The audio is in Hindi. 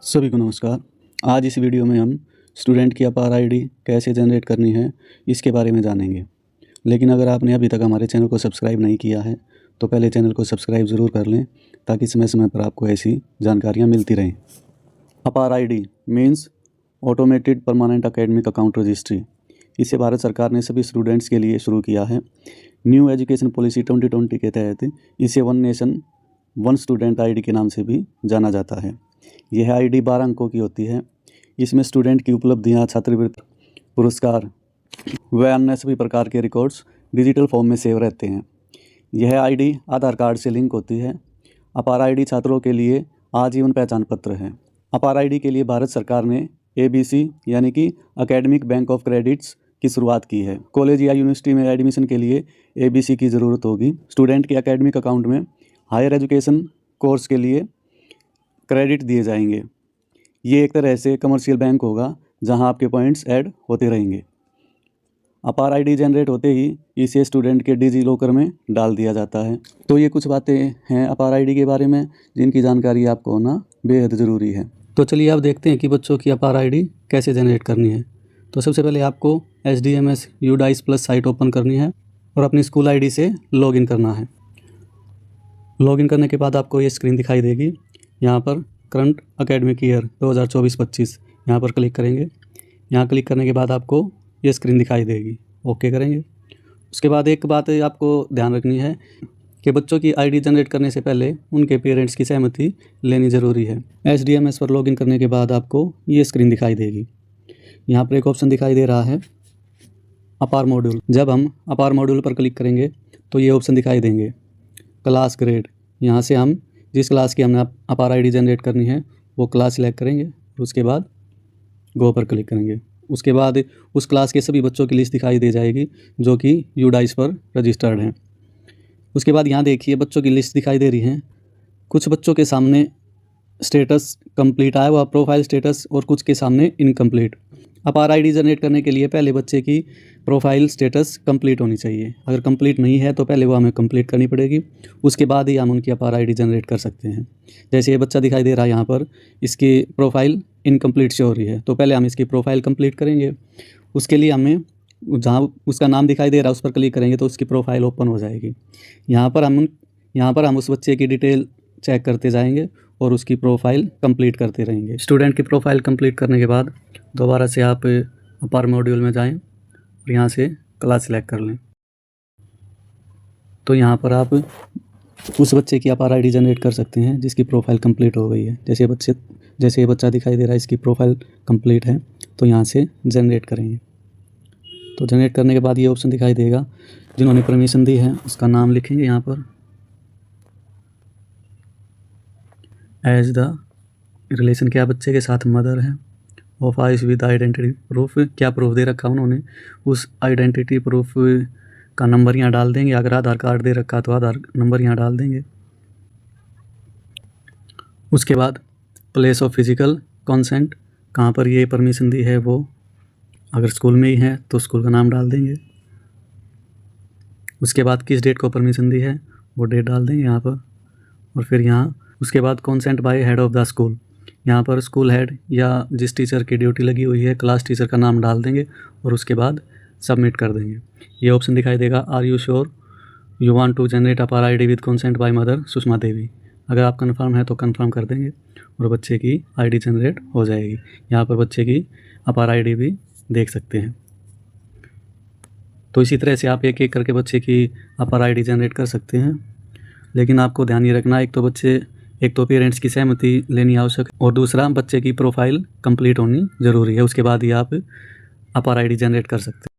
सभी को नमस्कार। आज इस वीडियो में हम स्टूडेंट की अपार आईडी कैसे जनरेट करनी है इसके बारे में जानेंगे। लेकिन अगर आपने अभी तक हमारे चैनल को सब्सक्राइब नहीं किया है तो पहले चैनल को सब्सक्राइब ज़रूर कर लें ताकि समय समय पर आपको ऐसी जानकारियाँ मिलती रहें। अपार ID means automated permanent academic account registry. इसे भारत सरकार ने सभी स्टूडेंट्स के लिए शुरू किया है। न्यू एजुकेशन पॉलिसी 2020 के तहत इसे one nation one student ID के नाम से भी जाना जाता है। यह आईडी 12 अंकों की होती है। इसमें स्टूडेंट की उपलब्धियां, छात्रवृत्ति, पुरस्कार व अन्य सभी प्रकार के रिकॉर्ड्स डिजिटल फॉर्म में सेव रहते हैं। यह आईडी आधार कार्ड से लिंक होती है। अपार आईडी छात्रों के लिए आजीवन पहचान पत्र है। अपार आईडी के लिए भारत सरकार ने ABC यानी कि एकेडमिक बैंक ऑफ क्रेडिट्स की शुरुआत की है। कॉलेज या यूनिवर्सिटी में एडमिशन के लिए ABC की ज़रूरत होगी। स्टूडेंट के एकेडमिक अकाउंट में हायर एजुकेशन कोर्स के लिए क्रेडिट दिए जाएंगे। ये एक तरह से कमर्शियल बैंक होगा जहां आपके पॉइंट्स ऐड होते रहेंगे। अपार आईडी जनरेट होते ही इसे स्टूडेंट के डिजी लॉकर में डाल दिया जाता है। तो ये कुछ बातें हैं अपार आईडी के बारे में जिनकी जानकारी आपको होना बेहद ज़रूरी है। तो चलिए अब देखते हैं कि बच्चों की अपार आईडी कैसे जनरेट करनी है। तो सबसे पहले आपको HDMS UDICE plus site open करनी है और अपनी स्कूल आईडी से लॉगिन करना है। लॉगिन करने के बाद आपको ये स्क्रीन दिखाई देगी। यहाँ पर करंट एकेडमिक ईयर 2024-25 यहाँ पर क्लिक करेंगे। यहाँ क्लिक करने के बाद आपको ये स्क्रीन दिखाई देगी। ओके करेंगे। उसके बाद एक बात आपको ध्यान रखनी है कि बच्चों की आईडी जनरेट करने से पहले उनके पेरेंट्स की सहमति लेनी ज़रूरी है। HDMS पर लॉगिन करने के बाद आपको ये स्क्रीन दिखाई देगी। यहाँ पर एक ऑप्शन दिखाई दे रहा है अपार मॉड्यूल। जब हम अपार मॉड्यूल पर क्लिक करेंगे तो ये ऑप्शन दिखाई देंगे क्लास ग्रेड। यहाँ से हम जिस क्लास की हमने अपार आईडी जनरेट करनी है वो क्लास सिलेक्ट करेंगे और उसके बाद गो पर क्लिक करेंगे। उसके बाद उस क्लास के सभी बच्चों की लिस्ट दिखाई दे जाएगी जो कि UDICE पर रजिस्टर्ड हैं। उसके बाद यहाँ देखिए बच्चों की लिस्ट दिखाई दे रही है। कुछ बच्चों के सामने स्टेटस कंप्लीट आया हुआ प्रोफाइल स्टेटस और कुछ के सामने इनकम्प्लीट। अपार आईडी जनरेट करने के लिए पहले बच्चे की प्रोफाइल स्टेटस कंप्लीट होनी चाहिए। अगर कंप्लीट नहीं है तो पहले वो हमें कंप्लीट करनी पड़ेगी। उसके बाद ही हम उनकी अपार आईडी जनरेट कर सकते हैं। जैसे ये बच्चा दिखाई दे रहा है यहाँ पर, इसकी प्रोफाइल इनकम्प्लीट शो हो रही है तो पहले हम इसकी प्रोफाइल कंप्लीट करेंगे। उसके लिए हमें जहाँ उसका नाम दिखाई दे रहा है उस पर क्लिक करेंगे तो उसकी प्रोफाइल ओपन हो जाएगी। यहाँ पर हम उस बच्चे की डिटेल चेक करते जाएंगे और उसकी प्रोफाइल कंप्लीट करते रहेंगे। स्टूडेंट की प्रोफाइल कंप्लीट करने के बाद दोबारा से आप अपार मॉड्यूल में जाएं और यहाँ से क्लास सिलेक्ट कर लें। तो यहाँ पर आप उस बच्चे की अपार आईडी जनरेट कर सकते हैं जिसकी प्रोफाइल कंप्लीट हो गई है। जैसे ये बच्चा दिखाई दे रहा है इसकी प्रोफाइल कंप्लीट है तो यहाँ से जनरेट करेंगे। तो जनरेट करने के बाद ये ऑप्शन दिखाई देगा जिन्होंने परमिशन दी है उसका नाम लिखेंगे। यहाँ पर एज द रिलेशन क्या बच्चे के साथ मदर है, of ice with identity proof क्या प्रूफ दे रखा उन्होंने उस आइडेंटिटी प्रूफ का नंबर यहाँ डाल देंगे। अगर आधार कार्ड दे रखा तो आधार नंबर यहाँ डाल देंगे। उसके बाद प्लेस ऑफ फिजिकल कंसेंट कहाँ पर ये परमिशन दी है वो, अगर स्कूल में ही है तो स्कूल का नाम डाल देंगे। उसके बाद किस डेट को परमिशन दी है वो डेट डाल देंगे यहाँ पर। और फिर यहाँ उसके बाद consent by head of the school, यहाँ पर स्कूल हेड या जिस टीचर की ड्यूटी लगी हुई है क्लास टीचर का नाम डाल देंगे और उसके बाद सबमिट कर देंगे। ये ऑप्शन दिखाई देगा are you sure you want to generate Apaar ID with consent by mother Sushma Devi. अगर आप कंफर्म है तो कंफर्म कर देंगे और बच्चे की आईडी जनरेट हो जाएगी। यहाँ पर बच्चे की अपार आईडी भी देख सकते हैं। तो इसी तरह से आप एक एक करके बच्चे की अपार आईडी जनरेट कर सकते हैं। लेकिन आपको ध्यान ये रखना एक तो पेरेंट्स की सहमति लेनी आवश्यक और दूसरा बच्चे की प्रोफाइल कंप्लीट होनी ज़रूरी है। उसके बाद ही आप अपार आईडी जनरेट कर सकते हैं।